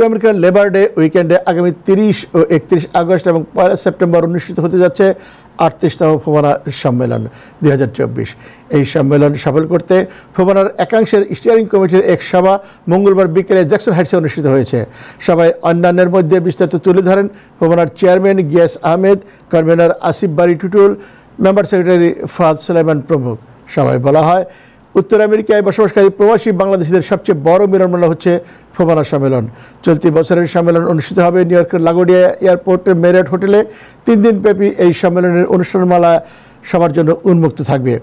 উত্তর আমেরিকার labour day উইকেন্ডে আগামী 30 ও 31 আগস্ট এবং 1 সেপ্টেম্বর অনুষ্ঠিত হতে যাচ্ছে 38তম ফোবানা সম্মেলন 2024। এই সম্মেলন সফল করতে ফোবানার একাংশের স্টিয়ারিং কমিটির এক সভা মঙ্গলবার বিকেলে জ্যাকসন হাইটসে অনুষ্ঠিত হয়েছে। সভায় অন্যান্যের মধ্যে বিস্তারিত তুলে ধরেন ফোবানার চেয়ারম্যান গিয়াস আহমেদ, কনভেনর আসিফ বারি টুটুল, মেম্বার সেক্রেটারি ফাহাদ সুলাইমান প্রমুখ। সভায় বলা হয়, উত্তর আমেরিকায় বসবাসকারী প্রবাসী বাংলাদেশিদের সবচেয়ে বড় মিলনমেলা হচ্ছে ফোবানা সম্মেলন। চলতি বছরের সম্মেলন অনুষ্ঠিত হবে নিউ ইয়র্কের লাগোডিয়া এয়ারপোর্টের মেরিয়ট হোটেলে। 3 দিনব্যাপী এই সম্মেলনের অনুষ্ঠানমালা সবার জন্য উন্মুক্ত থাকবে।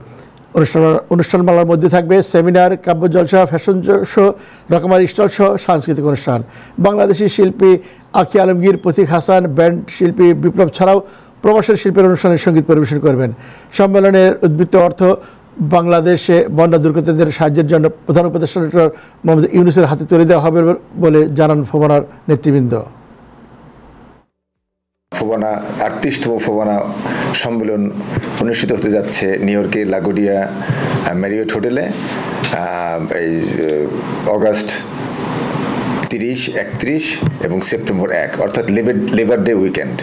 অনুষ্ঠানমালার মধ্যে থাকবে সেমিনার, কাব্য জলসা, ফ্যাশন শো, রকমারি স্টল সহ সাংস্কৃতিক অনুষ্ঠান। বাংলাদেশি শিল্পী আখি আলমগীর, পথিক হাসান, ব্যান্ড শিল্পী বিপ্লব ছাড়াও প্রবাসের শিল্পের অনুষ্ঠানে সঙ্গীত পরিবেশন করবেন। সম্মেলনের উদ্বৃত্ত অর্থ বাংলাদেশে বন্যা দুর্গতদের সাহায্যের জন্য প্রধান উপদেষ্টা ডক্টর মোহাম্মদ ইউনূসের হাতে তুলে দেওয়া হবে বলে জানান ফোবানার নেতৃবৃন্দ। ফোবানা 38তম ফোবানা সম্মেলন অনুষ্ঠিত হতে যাচ্ছে নিউ ইয়র্কের লাগোডিয়া মেরিয়ট হোটেলে এই অগাস্ট 30, 31 এবং সেপ্টেম্বর 1, অর্থাৎ লেবার ডে উইকেন্ড।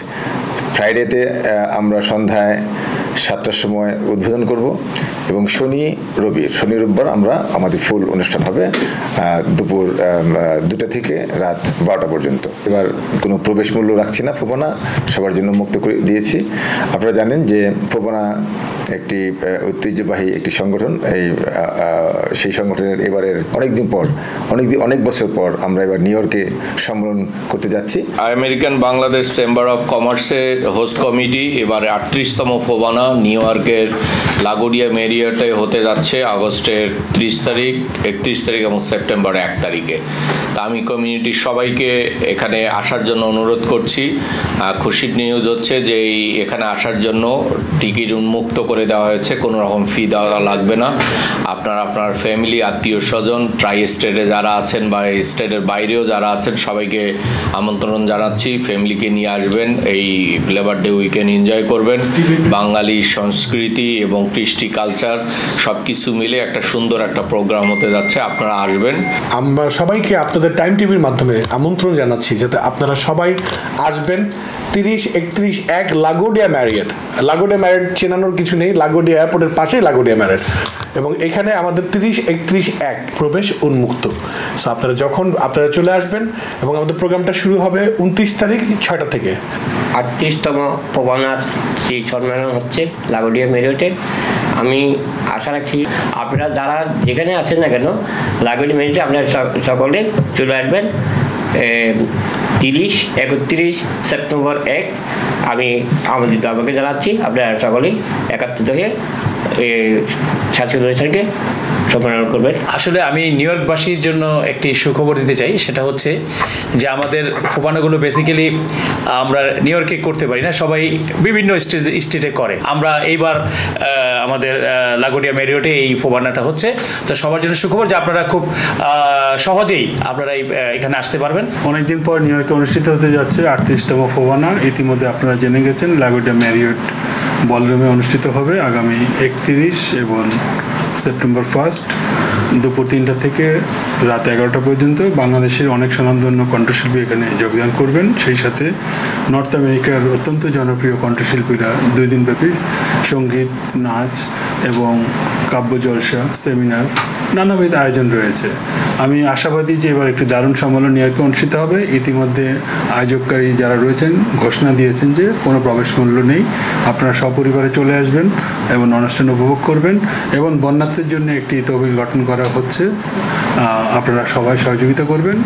ফ্রাইডেতে আমরা সন্ধ্যায় 7টার সময় উদ্বোধন করব এবং শনি রোববার আমরা আমাদের ফুল অনুষ্ঠান হবে দুপুর 2টা থেকে রাত 12টা পর্যন্ত। এবার কোনো প্রবেশ মূল্য রাখছি না, ফোবানা সবার জন্য মুক্ত করে দিয়েছি। আপনারা জানেন যে ফোবানা একটি ঐতিহ্যবাহী একটি সংগঠন। সেই সংগঠনের এবারের অনেক বছর পর আমরা এবার নিউ ইয়র্কে সম্মেলন করতে যাচ্ছি। আমেরিকান বাংলাদেশ চেম্বার অফ কমার্সের হোস্ট কমিটি এবার 38তম ফোবানা নিউ ইয়র্কের লাগোডিয়া মেরিয়টে হতে যাচ্ছে আগস্টের 30 তারিখ, 31 তারিখ এবং সেপ্টেম্বর 1 তারিখে। তা আমি কমিউনিটির সবাইকে এখানে আসার জন্য অনুরোধ করছি। খুশির নিউজ হচ্ছে যে এখানে আসার জন্য টিকিট উন্মুক্ত করে দেওয়া হয়েছে, কোনো রকম ফি দেওয়া লাগবে না। আপনার ফ্যামিলি, আত্মীয় স্বজন, ট্রাই স্টেটে যারা আছেন বা স্টেটের বাইরেও যারা আছেন সবাইকে আমন্ত্রণ জানাচ্ছি। ফ্যামিলিকে নিয়ে আসবেন, এই লেবার ডে উইকেন্ড এনজয় করবেন। বাঙালি সংস্কৃতি এবং কৃষ্টি কালচার সব কিছু মিলে একটা সুন্দর একটা প্রোগ্রাম হতে যাচ্ছে, আপনারা আসবেন। আমরা সবাইকে আপনাদের টাইম টিভির মাধ্যমে আমন্ত্রণ জানাচ্ছি যাতে আপনারা সবাই আসবেন। 30, 31, 1 লাগোডিয়া ম্যারিয়ট চেনানোর কিছু নেই, লাগোডিয়া এয়ারপোর্টের পাশেই লাগোডিয়া ম্যারিয়ট এবং এখানে আমাদের 30, 31, 1 প্রবেশ উন্মুক্ত। সো আপনারা চলে আসবেন এবং আমাদের প্রোগ্রামটা শুরু হবে 29 তারিখ 6টা থেকে। 38তম ফোবানার সেই সম্মেলন হচ্ছে লাগোডিয়া মেরিয়টে। আমি আশা রাখি আপনারা যারা যেখানে আছেন না কেন লাগোডিয়া মেরিয়টে আপনারা সকলে চলে আসবেন। 30, 31 সেপ্টেম্বর 1 আমি আমাদের আমাকে জানাচ্ছি আপনারা সকলেই একত্রিত হয়ে ছাত্র অনুষ্ঠানকে সম্মেলন করবেন। আসলে আমি নিউ ইয়র্কবাসীর জন্য একটি সুখবর দিতে চাই, সেটা হচ্ছে যে আমাদের ফোবানাগুলো বেসিক্যালি আমরা নিউ ইয়র্কে করতে পারি না, সবাই বিভিন্ন স্টেটে করে। আমরা এইবার আমাদের লাগোডিয়া মেরিয়টে এই ফোবানাটা হচ্ছে, তো সবার জন্য সুখবর যে আপনারা খুব সহজেই আপনারা এখানে আসতে পারবেন। অনেকদিন পর নিউ ইয়র্কে অনুষ্ঠিত হতে যাচ্ছে 38তম ফোবানা। ইতিমধ্যে আপনারা জেনে গেছেন লাগোডিয়া মেরিয়ট বলরুমে অনুষ্ঠিত হবে আগামী 31 এবং সেপ্টেম্বর 1 দুপুর 3টা থেকে রাত 11টা পর্যন্ত। বাংলাদেশের অনেক স্বনামধন্য কণ্ঠশিল্পী এখানে যোগদান করবেন। সেই সাথে নর্থ আমেরিকার অত্যন্ত জনপ্রিয় কণ্ঠশিল্পীরা 2 দিনব্যাপী সঙ্গীত, নাচ এবং কাব্য জলসা, সেমিনার নানাবিধ আয়োজন রয়েছে। আমি আশাবাদী যে এবার একটি দারুণ সম্মেলন নিউ ইয়র্কে অনুষ্ঠিত হবে। ইতিমধ্যে আয়োজককারী যারা রয়েছেন ঘোষণা দিয়েছেন যে কোনো প্রবেশ মূল্য নেই, আপনারা সপরিবারে চলে আসবেন এবং অনুষ্ঠান উপভোগ করবেন এবং বন্যার্থীদের জন্য একটি তহবিল গঠন করা হচ্ছে, আপনারা সবাই সহযোগিতা করবেন।